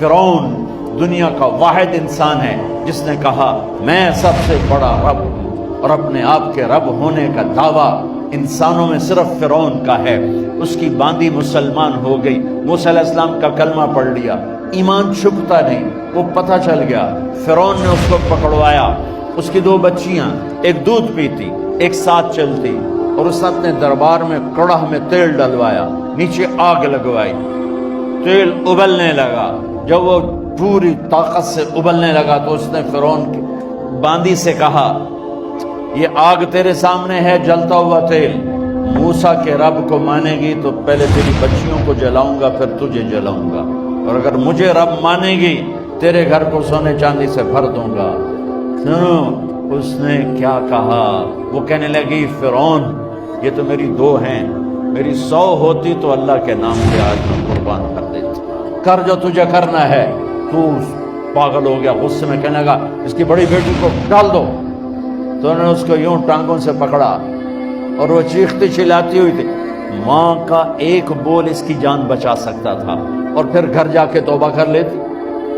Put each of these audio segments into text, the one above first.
فرعون دنیا کا واحد انسان ہے جس نے کہا میں سب سے بڑا رب ہوں، اور اپنے آپ کے رب ہونے کا دعویٰ انسانوں میں صرف فرعون کا ہے۔ اس کی باندی مسلمان ہو گئی، موسیٰ علیہ السلام کا کلمہ پڑھ لیا، ایمان چھپتا نہیں، وہ پتہ چل گیا۔ فرعون نے اس کو پکڑوایا، اس کی 2 بچیاں، ایک دودھ پیتی ایک ساتھ چلتی، اور اس نے اپنے دربار میں کڑاہ میں تیل ڈلوایا، نیچے آگ لگوائی، تیل ابلنے لگا۔ جب وہ پوری طاقت سے ابلنے لگا تو اس نے فرعون کی باندی سے کہا یہ آگ تیرے سامنے ہے، جلتا ہوا تیل، موسیٰ کے رب کو مانے گی تو پہلے تیری بچیوں کو جلاؤں گا پھر تجھے جلاؤں گا، اور اگر مجھے رب مانے گی تیرے گھر کو سونے چاندی سے بھر دوں گا۔ سنو اس نے کیا کہا، وہ کہنے لگی فرعون یہ تو میری 2 ہیں، میری 100 ہوتی تو اللہ کے نام پہ آج میں قربان کر دیتی، کر جو تجھے کرنا ہے۔ تو پاگل ہو گیا، غصے میں کہنے لگا اس کی بڑی بیٹی کو ڈال دو۔ تو انہوں نے اس کو یوں ٹانگوں سے پکڑا اور وہ چیختی چلاتی ہوئی تھی۔ ماں کا ایک بول اس کی جان بچا سکتا تھا، اور پھر گھر جا کے توبہ کر لیتی۔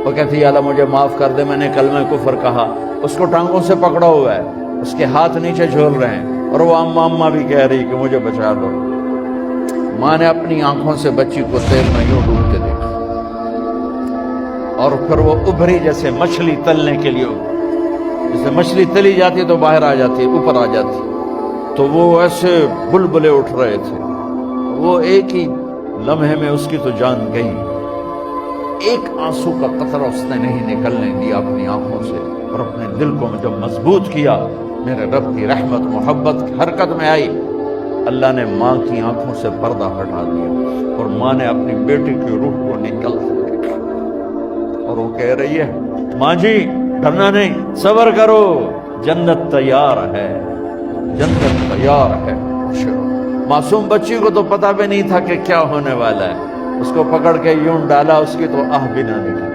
وہ کہتی یا اللہ مجھے معاف کر دے، میں نے کلمہ کفر کہا۔ اس کو ٹانگوں سے پکڑا ہوا ہے، اس کے ہاتھ نیچے جھول رہے ہیں، اور وہ اماں بھی کہہ رہی کہ مجھے بچا دو۔ ماں نے اپنی آنکھوں سے بچی کو تیل میں یوں ڈوبتے دیکھا، اور پھر وہ ابھری جیسے مچھلی تلنے کے لیے، جیسے مچھلی تلی جاتی تو باہر آ جاتی، اوپر آ جاتی، تو وہ ایسے بلبلے اٹھ رہے تھے۔ وہ ایک ہی لمحے میں اس کی تو جان گئی، ایک آنسو کا قطرہ اس نے نہیں نکلنے دیا اپنی آنکھوں سے، اور اپنے دل کو جب مضبوط کیا، میرے رب کی رحمت محبت کی حرکت میں آئی، اللہ نے ماں کی آنکھوں سے پردہ ہٹا دیا، اور ماں نے اپنی بیٹی کی روح کو نکلتے دیکھا، اور وہ کہہ رہی ہے ماں جی ڈرنا نہیں، صبر کرو، جنت تیار ہے، جنت تیار ہے۔ معصوم بچی کو تو پتہ بھی نہیں تھا کہ کیا ہونے والا ہے، اس کو پکڑ کے یوں ڈالا، اس کی تو آہ بھی نہ نکلی،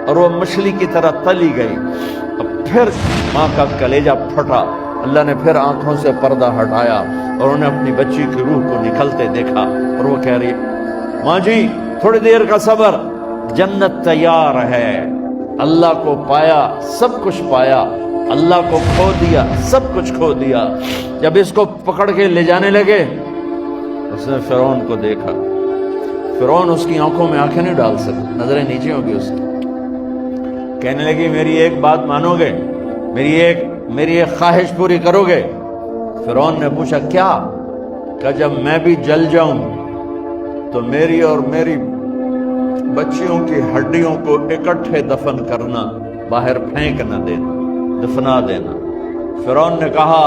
اور وہ مچھلی کی طرح تلی گئی۔ اب پھر ماں کا کلیجہ پھٹا، اللہ نے پھر آنکھوں سے پردہ ہٹایا، اور انہیں اپنی بچی کی روح کو نکلتے دیکھا، اور وہ کہہ رہی ماں جی تھوڑی دیر کا صبر، جنت تیار ہے۔ اللہ کو پایا سب کچھ پایا، اللہ کو کھو دیا سب کچھ کھو دیا۔ جب اس کو پکڑ کے لے جانے لگے، اس نے فرعون کو دیکھا، فرعون اس کی آنکھوں میں آنکھیں نہیں ڈال سکتا، نظریں نیچے ہوگی اس کی۔ کہنے لگی میری ایک بات مانو گے، میری ایک خواہش پوری کرو گے؟ فرعون نے پوچھا کیا؟ کہ جب میں بھی جل جاؤں تو میری اور میری بچیوں کی ہڈیوں کو اکٹھے دفن کرنا، باہر پھینک نہ دینا، دفنا دینا۔ فرعون نے کہا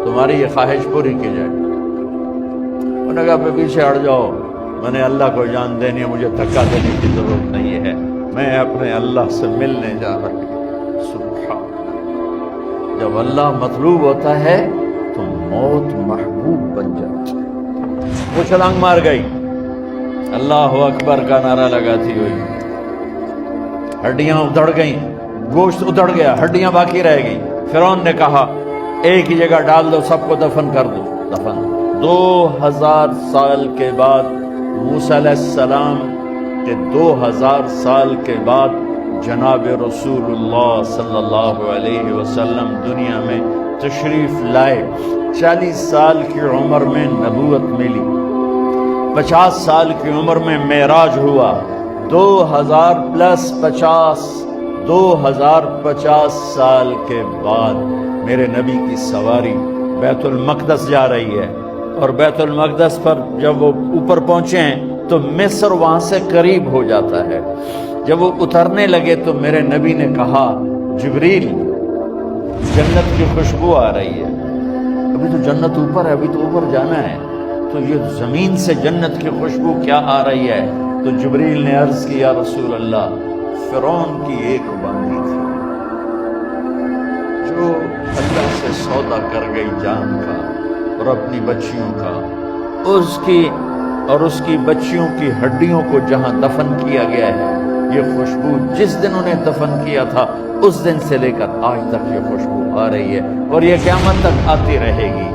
تمہاری یہ خواہش پوری کی جائے۔ انہوں نے کہا پیچھے ہٹ جاؤ، میں نے اللہ کو جان دینی ہے، مجھے دھکا دینے کی ضرورت نہیں ہے، میں اپنے اللہ سے ملنے جا رہا ہوں۔ سبحان اللہ، جب اللہ مطلوب ہوتا ہے تو موت محبوب بن جاتی۔ وہ چھلانگ مار گئی، اللہ اکبر کا نعرہ لگاتی ہوئی، ہڈیاں ادھڑ گئیں، گوشت ادھڑ گیا، ہڈیاں باقی رہ گئی۔ فرعون نے کہا ایک ہی جگہ ڈال دو، سب کو دفن کر دو۔ دفن 2000 سال کے بعد، موسیٰ علیہ السلام کے 2000 سال کے بعد جناب رسول اللہ صلی اللہ علیہ وسلم دنیا میں تشریف لائے۔ 40 سال کی عمر میں نبوت ملی، 50 سال کی عمر میں معراج ہوا، 2050 سال کے بعد میرے نبی کی سواری بیت المقدس جا رہی ہے، اور بیت المقدس پر جب وہ اوپر پہنچے ہیں تو مصر وہاں سے قریب ہو جاتا ہے۔ جب وہ اترنے لگے تو میرے نبی نے کہا جبریل جنت کی خوشبو آ رہی ہے، ابھی تو جنت اوپر ہے، ابھی تو اوپر جانا ہے، تو یہ زمین سے جنت کی خوشبو کیا آ رہی ہے؟ تو جبریل نے عرض کی یا رسول اللہ فرعون کی ایک باندی تھی جو اللہ سے سودا کر گئی جان کا اور اپنی بچیوں کا، اس کی بچیوں کی ہڈیوں کو جہاں دفن کیا گیا ہے، یہ خوشبو جس دن انہیں دفن کیا تھا اس دن سے لے کر آج تک یہ خوشبو آ رہی ہے، اور یہ قیامت تک آتی رہے گی۔